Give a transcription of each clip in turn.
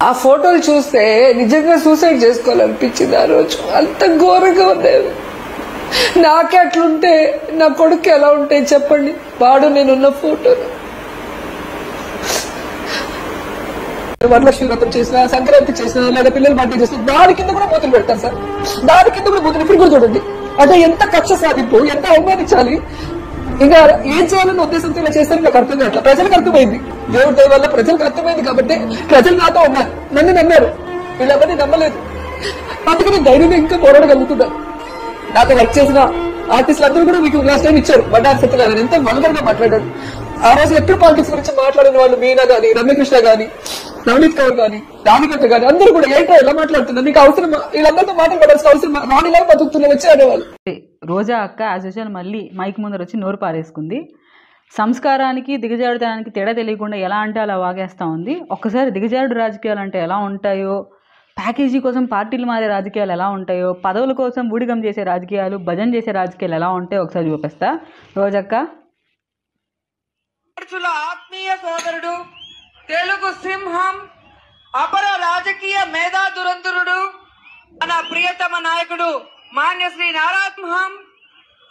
ఆ ఫోటోలు చూస్తే నిజంగా సూసైడ్ చేసుకోవాలనిపించింది. ఆ రోజు అంత ఘోరంగా ఉండేది. నాకే అట్లుంటే నా కొడుకు ఎలా ఉంటాయి చెప్పండి. వాడు నేనున్న ఫోటోలు వరలక్ష్మి వ్రతం చేసినా, సంక్రాంతి చేసినా, లేదా పిల్లలు బర్త్డే చేసినా దాని కింద కూడా బూతులు పెడతారు సార్. దాని కింద కూడా బూతులు ఇప్పుడు కూడా చూడండి. అంటే ఎంత కక్ష సాధింపు, ఎంత అవమానించాలి. ఇంకా ఏం చేయాలన్న ఉద్దేశంతో ఇలా చేస్తారని నాకు అర్థం కావట్లేదు. ప్రజలకు అర్థమైంది, దేవుడి దయ వల్ల ప్రజలకు అర్థమైంది కాబట్టి ప్రజలు నాతో ఉన్నారు, నన్ను నమ్మారు. వీళ్ళెవరిని నమ్మలేదు. అందుకని ధైర్యంగా ఇంకా పోరాడగలుగుతున్నారు. నాతో వర్క్ చేసిన ఆర్టిస్టులు అందరూ కూడా మీకు లాస్ట్ టైం ఇచ్చారు. బండారు సత్యనారాయణ ఎంత వల్గర్ గా మాట్లాడారు. ఆ రోజు ఎప్పుడు పాలిటిక్స్ గురించి మాట్లాడిన వాళ్ళు మీనా గాని, రమ్యకృష్ణ గాని, నవనీత్ కౌర్ గాని, రాధికత గాని అందరూ కూడా ఏంటో ఎలా మాట్లాడుతున్నారు, నీకు అవసరం, వీళ్ళందరితో మాట్లాడాల్సిన అవసరం, రాణిలాగా బతుకుతున్నా వచ్చి అనేవాళ్ళు. రోజా అక్క యాజ్ యూజువల్ మళ్ళీ మైక్ ముందర వచ్చి నోరు పారేసుకుంది. సంస్కారానికి దిగజారుతనానికి తేడా తెలియకుండా ఎలా అంటే అలా వాగేస్తూ ఉంది. ఒక్కసారి దిగజారుడు రాజకీయాలు అంటే ఎలా ఉంటాయో, ప్యాకేజీ కోసం పార్టీలు మారే రాజకీయాలు ఎలా ఉంటాయో, పదవుల కోసం ఊడిగం చేసే రాజకీయాలు, భజన చేసే రాజకీయాలు ఎలా ఉంటాయో ఒకసారి చూపిస్తా. రోజక్క ఆత్మీయ సోదరుడు, తెలుగు సింహం, అపర రాజకీయ మేధా దురంధరుడు, మన ప్రియతమ నాయకుడు మాన్య శ్రీ నారాసింహం,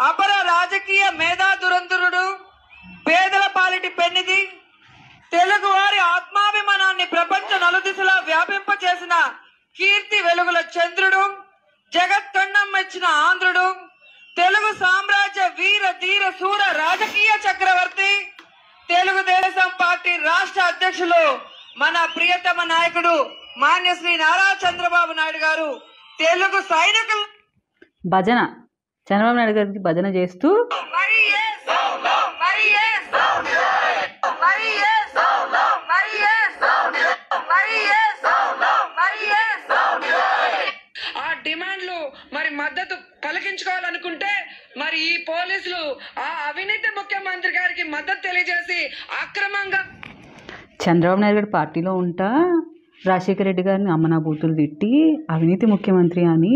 అపర రాజకీయ మేధా దురంధరుడు, పేదల పాలిటి పెన్నిది, తెలుగు వారి ఆత్మాభిమానాన్ని ప్రపంచ నలుదిశలా వ్యాపింపచేసిన కీర్తి వెలుగుల చంద్రుడు, జగత్కండం మెచ్చిన ఆంధ్రుడు, తెలుగు సామ్రాజ్య వీర ధీర శూర రాజకీయ చక్రవర్తి, తెలుగుదేశం పార్టీ రాష్ట్ర అధ్యక్షులు మన ప్రియతమ నాయకుడు మాన్య శ్రీ నారా చంద్రబాబు నాయుడు గారు, తెలుగు సైనికులు భజన చంద్రబాబు నాయుడు గారికి భజన చేస్తూ ఆ డిమాండ్లు మరి మద్దతు పలికించుకోవాలనుకుంటే మరి ఈ పోలీసులు ఆ అవినీతి ముఖ్యమంత్రి గారికి మద్దతు తెలియజేసి అక్రమంగా చంద్రబాబు నాయుడు గారి పార్టీలో ఉంటా రాజశేఖర రెడ్డి గారిని అమ్మనా బూతులు తిట్టి అవినీతి ముఖ్యమంత్రి అని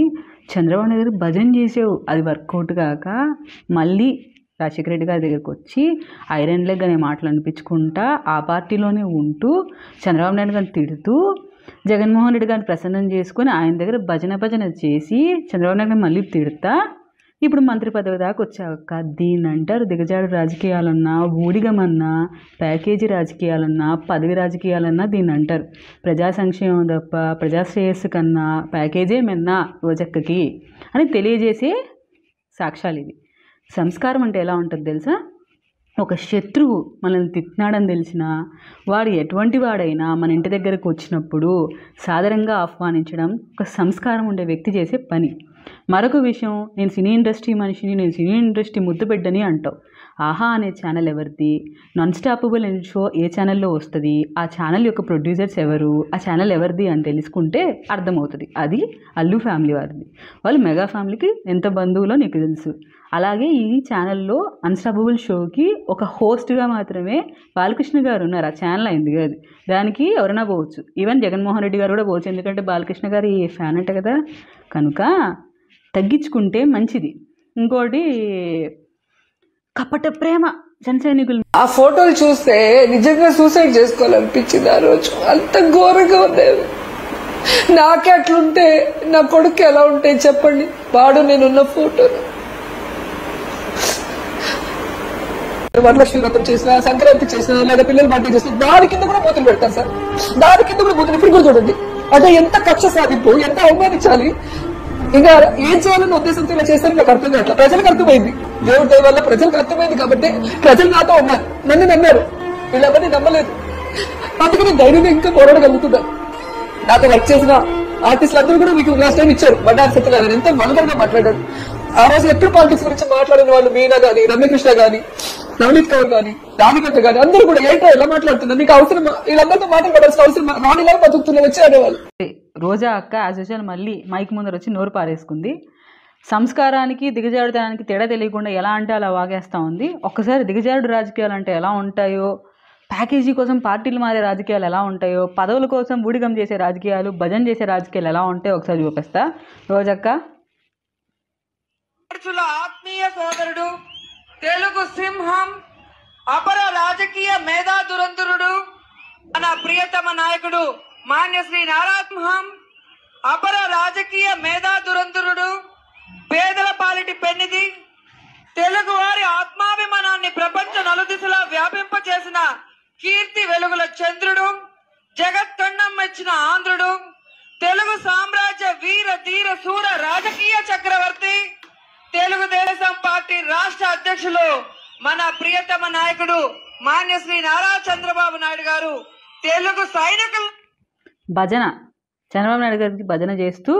చంద్రబాబు నాయుడు గారు భజన చేసావు. అది వర్కౌట్ కాక మళ్ళీ రాజశేఖర రెడ్డి గారి దగ్గరికి వచ్చి ఐరన్ లెగ్ అనే మాటలు అనిపించుకుంటా ఆ పార్టీలోనే ఉంటూ చంద్రబాబు నాయుడు గారిని తిడుతూ జగన్మోహన్ రెడ్డి గారిని ప్రసన్నం చేసుకుని ఆయన దగ్గర భజన చేసి చంద్రబాబు నాయుడు గారిని మళ్ళీ తిడతా ఇప్పుడు మంత్రి పదవి దాకా వచ్చాక దీన్ని అంటారు దిగజాడు రాజకీయాలన్నా, ఊడిగమన్నా, ప్యాకేజీ రాజకీయాలన్నా, పదవి రాజకీయాలన్నా దీన్ని అంటారు. ప్రజా సంక్షేమం తప్ప ప్రజాశ్రేయస్సు కన్నా ప్యాకేజే మెన్నా రోజక్కకి అని తెలియజేసే సాక్ష్యాలు ఇవి. సంస్కారం అంటే ఎలా ఉంటుంది తెలుసా? ఒక శత్రువు మనల్ని తిట్టినాడని తెలిసినా వాడు ఎటువంటి వాడైనా మన ఇంటి దగ్గరకు వచ్చినప్పుడు సాదరంగా ఆహ్వానించడం ఒక సంస్కారం ఉండే వ్యక్తి చేసే పని. మరొక విషయం, నేను సినీ ఇండస్ట్రీ మనిషిని, నేను సినీ ఇండస్ట్రీ ముద్దుబిడ్డని అంటావు. ఆహా అనే ఛానల్ ఎవరిది? నాన్ స్టాపబుల్ అనే షో ఏ ఛానల్లో వస్తుంది? ఆ ఛానల్ యొక్క ప్రొడ్యూసర్స్ ఎవరు? ఆ ఛానల్ ఎవరిది అని తెలుసుకుంటే అర్థమవుతుంది. అది అల్లు ఫ్యామిలీ వారిది. వాళ్ళు మెగా ఫ్యామిలీకి ఎంత బంధువులో నీకు తెలుసు. అలాగే ఈ ఛానల్లో అన్స్టాపబుల్ షోకి ఒక హోస్ట్గా మాత్రమే బాలకృష్ణ గారు ఉన్నారు. ఆ ఛానల్ అయింది కాదు, దానికి ఎవరైనా పోవచ్చు. ఈవెన్ జగన్మోహన్ రెడ్డి గారు కూడా పోవచ్చు, ఎందుకంటే బాలకృష్ణ గారు ఈ ఫ్యాన్ అంట కదా. కనుక తగ్గించుకుంటే మంచిది. ఇంకోటి కపట ప్రేమ జన సైనికులు. ఆ ఫోటోలు చూస్తే నిజంగా సూసైడ్ చేసుకోవాలనిపించింది. ఆ రోజు అంత ఘోరంగా ఉండేది. నాకే అట్లుంటే నా కొడుకు ఎలా ఉంటాయి చెప్పండి. వాడు నేనున్న ఫోటోలు వరలక్ష్మి వ్రతం చేసినా, సంక్రాంతి చేసినా, లేదా పిల్లలు బర్త్డే చేసినా దాని కింద కూడా బూతులు పెడతారు సార్. దాని కింద కూడా బూతులు ఇప్పుడు కూడా చూడండి. అంటే ఎంత కక్ష సాధింపు, ఎంత అవమానించాలి. ఇంకా ఏం చేయాలన్న ఉద్దేశంతో ఇలా చేస్తారని నాకు అర్థం కావట్లేదు. ప్రజలకు అర్థమైంది, దేవుడి దయ వల్ల ప్రజలకు అర్థమైంది కాబట్టి ప్రజలు నాతో ఉన్నారు, నన్ను నమ్మారు. వీళ్ళెవరిని నమ్మలేదు. అందుకని ధైర్యంగా ఇంకా పోరాడగలుగుతున్నారు. నాతో వర్క్ చేసిన ఆర్టిస్టులు అందరూ కూడా మీకు లాస్ట్ టైం ఇచ్చారు. బండారు సత్యనారాయణ ఎంత వల్గర్ గా మాట్లాడారు. ఆ రోజు ఎప్పుడు పాలిటిక్స్ గురించి మాట్లాడిన వాళ్ళు మీనా గాని, రమ్యకృష్ణ గాని, నవనీత్ కౌర్ గాని, రాధికత గాని అందరూ కూడా ఏంటో ఎలా మాట్లాడుతున్నారు, నీకు అవసరం, వీళ్ళందరితో మాట్లాడాల్సిన అవసరం, రాణిలాగా బతుకుతున్నా వచ్చి అనేవాళ్ళు. రోజా అక్క యాజ్ యూజువల్ మళ్ళీ మైక్ ముందర వచ్చి నోరు పారేసుకుంది. సంస్కారానికి దిగజారుతనానికి తేడా తెలియకుండా ఎలా అంటే అలా వాగేస్తూ ఉంది. ఒక్కసారి దిగజారుడు రాజకీయాలు అంటే ఎలా ఉంటాయో, ప్యాకేజీ కోసం పార్టీలు మారే రాజకీయాలు ఎలా ఉంటాయో, పదవుల కోసం ఊడిగం చేసే రాజకీయాలు, భజన చేసే రాజకీయాలు ఎలా ఉంటాయో ఒకసారి చూపిస్తా. రోజక్క ఆత్మీయ సోదరుడు, తెలుగు సింహం, అపర రాజకీయ మేధా దురంధరుడు, మన ప్రియతమ నాయకుడు మాన్య శ్రీ నారాత్మహం అపర రాజకీయ మేధా దురంధరుడు, పేదల పాలిటి పెన్నిది, తెలుగు వారి ఆత్మాభిమానాన్ని ప్రపంచ నలుదిశలా వ్యాపింపచేసిన కీర్తి వెలుగుల చంద్రుడు, జగత్కండం మెచ్చిన ఆంధ్రుడు, తెలుగు సామ్రాజ్య వీర ధీర శూర రాజకీయ చక్రవర్తి, తెలుగుదేశం పార్టీ రాష్ట్ర అధ్యక్షులు మన ప్రియతమ నాయకుడు మాన్య శ్రీ నారా చంద్రబాబు నాయుడు గారు తెలుగు సైనికులు భజన చంద్రబాబు నాయుడు గారికి భజన చేస్తూ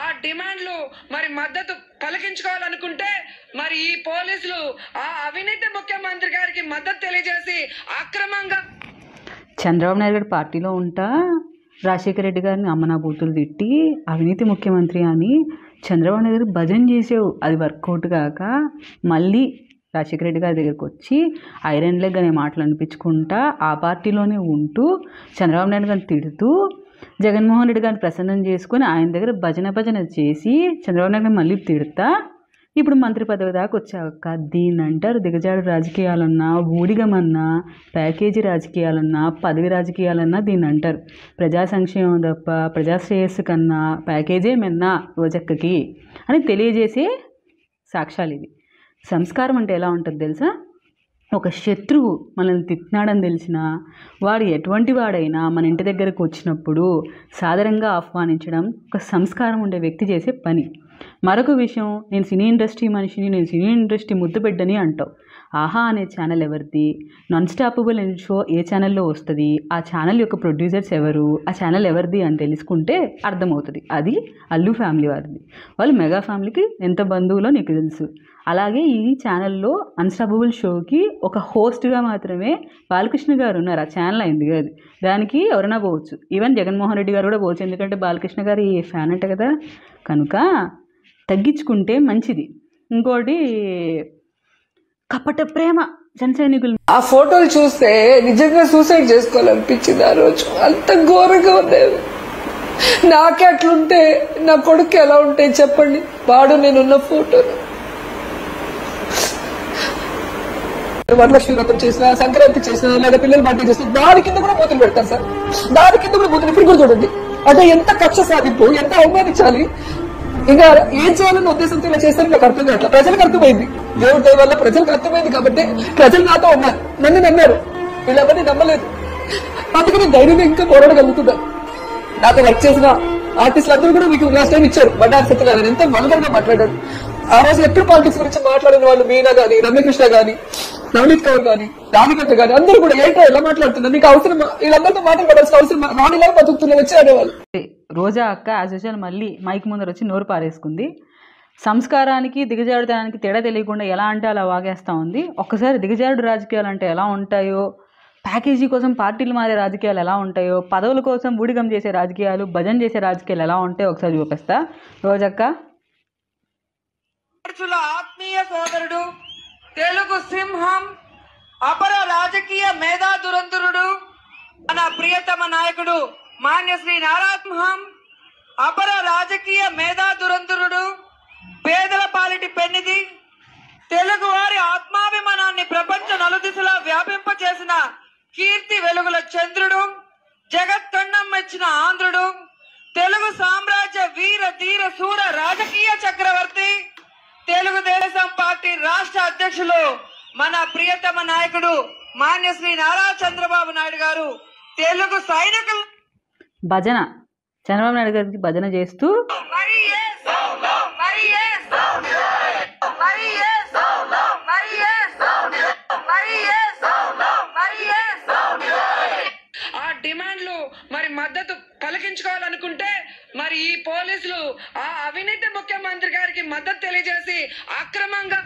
ఆ డిమాండ్లు మరి మద్దతు పలికించుకోవాలనుకుంటే మరి ఈ పోలీసులు ఆ అవినీతి ముఖ్యమంత్రి గారికి మద్దతు తెలియజేసి అక్రమంగా చంద్రబాబు నాయుడు గారి పార్టీలో ఉంటా రాజశేఖర రెడ్డి గారిని అమ్మనా బూతులు తిట్టి అవినీతి ముఖ్యమంత్రి అని చంద్రబాబు నాయుడు గారు భజన చేసావు. అది వర్కౌట్ కాక మళ్ళీ రాజశేఖర రెడ్డి గారి దగ్గరికి వచ్చి ఐరన్ లెగ్ అనే మాటలు అనిపించుకుంటా ఆ పార్టీలోనే ఉంటూ చంద్రబాబు నాయుడు గారిని తిడుతూ జగన్మోహన్ రెడ్డి గారిని ప్రసన్నం చేసుకొని ఆయన దగ్గర భజన చేసి చంద్రబాబు నాయుడు గారిని మళ్ళీ తిడతా ఇప్పుడు మంత్రి పదవి దాకా వచ్చాక దీన్ని అంటారు దిగజాడు రాజకీయాలన్నా, ఊడిగమన్నా, ప్యాకేజీ రాజకీయాలన్నా, పదవి రాజకీయాలన్నా దీన్ని అంటారు. ప్రజా సంక్షేమం తప్ప ప్రజాశ్రేయస్సు కన్నా ప్యాకేజే మెన్నా రోజక్కకి అని తెలియజేసే సాక్ష్యాలు ఇవి. సంస్కారం అంటే ఎలా ఉంటుంది తెలుసా? ఒక శత్రువు మనల్ని తిట్టినాడని తెలిసినా వాడు ఎటువంటి వాడైనా మన ఇంటి దగ్గరకు వచ్చినప్పుడు సాదరంగా ఆహ్వానించడం ఒక సంస్కారం ఉండే వ్యక్తి చేసే పని. మరొక విషయం, నేను సినీ ఇండస్ట్రీ మనిషిని, నేను సినీ ఇండస్ట్రీ ముద్దుబిడ్డని అంటావు. ఆహా అనే ఛానల్ ఎవరిది? నాన్ స్టాపబుల్ అనే షో ఏ ఛానల్లో వస్తుంది? ఆ ఛానల్ యొక్క ప్రొడ్యూసర్స్ ఎవరు? ఆ ఛానల్ ఎవరిది అని తెలుసుకుంటే అర్థమవుతుంది. అది అల్లు ఫ్యామిలీ వారిది. వాళ్ళు మెగా ఫ్యామిలీకి ఎంత బంధువులో నీకు తెలుసు. అలాగే ఈ ఛానల్లో అన్స్టాపబుల్ షోకి ఒక హోస్ట్గా మాత్రమే బాలకృష్ణ గారు ఉన్నారు. ఆ ఛానల్ అయింది కాదు, దానికి ఎవరైనా పోవచ్చు. ఈవెన్ జగన్మోహన్ రెడ్డి గారు కూడా పోవచ్చు, ఎందుకంటే బాలకృష్ణ గారు ఈ ఫ్యాన్ అంట కదా. కనుక తగ్గించుకుంటే మంచిది. ఇంకోటి కపట ప్రేమ జన సైనికులు. ఆ ఫోటోలు చూస్తే నిజంగా సూసైడ్ చేసుకోవాలనిపించింది. ఆ రోజు అంత ఘోరంగా ఉండేది. నాకే అట్లుంటే నా కొడుకు ఎలా ఉంటాయి చెప్పండి? వాడు నేనున్న ఫోటోలు వరలక్ష్మి వ్రతం చేసినా, సంక్రాంతి చేసినా, లేదా పిల్లలు బర్త్డే చేసినా దాని కింద కూడా బూతులు పెడతారు సార్. దాని కింద కూడా బూతులు ఇప్పుడు కూడా చూడండి. అంటే ఎంత కక్ష సాధింపు, ఎంత అవమానించాలి, ఇంకా ఏం చేయాలన్న ఉద్దేశంతో ఇలా చేస్తారని నాకు అర్థం కావట్లేదు. ప్రజలకు అర్థమైంది, దేవుడి దయ వల్ల ప్రజలకు అర్థమైంది కాబట్టి ప్రజలు నాతో ఉన్నారు, నన్ను నమ్మారు. వీళ్ళెవరిని నమ్మలేదు, అందుకని ధైర్యంగా ఇంకా పోరాడగలుగుతున్నారు. నాతో వర్క్ చేసిన ఆర్టిస్టులు అందరూ కూడా మీకు లాస్ట్ టైం ఇచ్చారు. బండారు సత్యనారాయణ ఎంత వల్గర్గా మాట్లాడారు. ఆ రోజు ఎప్పుడు పాలిటిక్స్ గురించి మాట్లాడిన వాళ్ళు మీనా గానీ, రమ్యకృష్ణ గానీ, నవనీత్ కౌర్ గానీ, రాధికత గానీ అందరూ కూడా ఏంటో ఎలా మాట్లాడుతున్నారు, మీకు అవసరం, వీళ్ళందరితో మాట్లాడాల్సిన అవసరం, రాణిలాగా బతుకుతున్నా వచ్చి అనేవాళ్ళు. రోజా అక్క యాజ్ యూజువల్ మళ్ళీ మైక్ ముందర వచ్చి నోరు పారేసుకుంది. సంస్కారానికి దిగజారుతనానికి తేడా తెలియకుండా ఎలా అంటే అలా వాగేస్తూ ఉంది. ఒక్కసారి దిగజారుడు రాజకీయాలు అంటే ఎలా ఉంటాయో, ప్యాకేజీ కోసం పార్టీలు మారే రాజకీయాలు ఎలా ఉంటాయో, పదవుల కోసం ఊడిగం చేసే రాజకీయాలు, భజన చేసే రాజకీయాలు ఎలా ఉంటాయో ఒకసారి చూపిస్తా. రోజక్క ఆత్మీయ సోదరుడు, తెలుగు సింహం, అపర రాజకీయ మేధా దురంధరుడు, మన ప్రియతమ నాయకుడు మాన్య శ్రీ నారాత్మహం అపర రాజకీయ మేధా దురంధరుడు, పేదల పాలిటి పెన్నిది, తెలుగు వారి ఆత్మాభిమానాన్ని ప్రపంచ నలుదిశలా వ్యాపింపచేసిన కీర్తి వెలుగుల చంద్రుడు, జగత్కండం మెచ్చిన ఆంధ్రుడు, తెలుగు సామ్రాజ్య వీర ధీర శూర రాజకీయ చక్రవర్తి, తెలుగుదేశం పార్టీ రాష్ట్ర అధ్యక్షులు మన ప్రియతమ నాయకుడు మాన్య శ్రీ నారా చంద్రబాబు నాయుడు గారు తెలుగు సైనికులు భజన చంద్రబాబు నాయుడు గారికి భజన చేస్తూ ఆ డిమాండ్లు మరి మద్దతు పలికించుకోవాలనుకుంటే మరి ఈ పోలీసులు ఆ అవినీతి ముఖ్యమంత్రి గారికి మద్దతు తెలియజేసి అక్రమంగా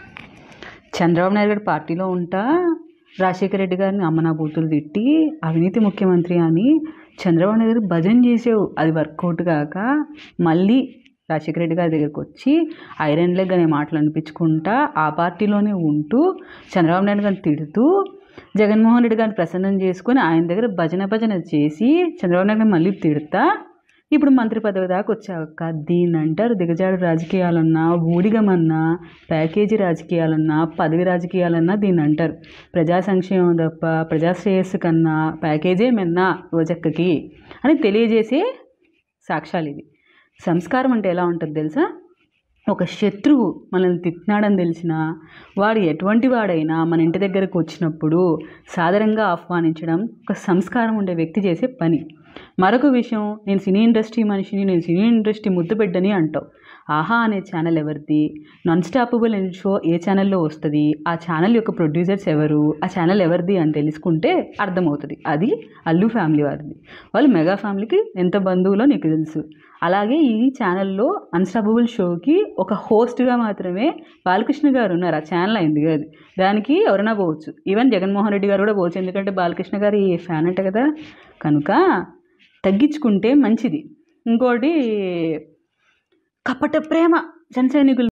చంద్రబాబు నాయుడు గారి పార్టీలో ఉంటా రాజశేఖర రెడ్డి గారిని అమ్మనా బూతులు తిట్టి అవినీతి ముఖ్యమంత్రి అని చంద్రబాబు నాయుడు గారు భజన చేసావు. అది వర్కౌట్ కాక మళ్ళీ రాజశేఖర రెడ్డి గారి దగ్గరికి వచ్చి ఐరన్ లెగ్ అనే మాటలు అనిపించుకుంటా ఆ పార్టీలోనే ఉంటూ చంద్రబాబు నాయుడు గారిని తిడుతూ జగన్మోహన్ రెడ్డి గారిని ప్రసన్నం చేసుకొని ఆయన దగ్గర భజన చేసి చంద్రబాబు నాయుడు గారిని మళ్ళీ తిడతా ఇప్పుడు మంత్రి పదవి దాకా వచ్చాక దీన్ని అంటారు దిగజాడు రాజకీయాలన్నా, ఊడిగమన్నా, ప్యాకేజీ రాజకీయాలన్నా, పదవి రాజకీయాలన్నా దీన్ని అంటారు. ప్రజా సంక్షేమం తప్ప ప్రజా శ్రేయస్సు కన్నా ప్యాకేజే మెన్నా రోజక్కకి అని తెలియజేసే సాక్ష్యాలు ఇవి. సంస్కారం అంటే ఎలా ఉంటుంది తెలుసా? ఒక శత్రువు మనల్ని తిట్టినాడని తెలిసినా వాడు ఎటువంటి వాడైనా మన ఇంటి దగ్గరకు వచ్చినప్పుడు సాదరంగా ఆహ్వానించడం ఒక సంస్కారం ఉండే వ్యక్తి చేసే పని. మరొక విషయం, నేను సినీ ఇండస్ట్రీ మనిషిని, నేను సినీ ఇండస్ట్రీ ముద్దుబిడ్డని అంటావు. ఆహా అనే ఛానల్ ఎవరిది? నాన్ స్టాపబుల్ అనే షో ఏ ఛానల్లో వస్తుంది? ఆ ఛానల్ యొక్క ప్రొడ్యూసర్స్ ఎవరు? ఆ ఛానల్ ఎవరిది అని తెలుసుకుంటే అర్థమవుతుంది. అది అల్లు ఫ్యామిలీ వారిది. వాళ్ళు మెగా ఫ్యామిలీకి ఎంత బంధువులో నీకు తెలుసు. అలాగే ఈ ఛానల్లో అన్స్టాపబుల్ షోకి ఒక హోస్ట్గా మాత్రమే బాలకృష్ణ గారు ఉన్నారు. ఆ ఛానల్ అయింది కాదు, దానికి ఎవరైనా పోవచ్చు. ఈవెన్ జగన్మోహన్ రెడ్డి గారు కూడా పోవచ్చు, ఎందుకంటే బాలకృష్ణ గారు ఈ ఫ్యాన్ అంట కదా. కనుక తగ్గించుకుంటే మంచిది. ఇంకోటి, కపట ప్రేమ జన సైనికులు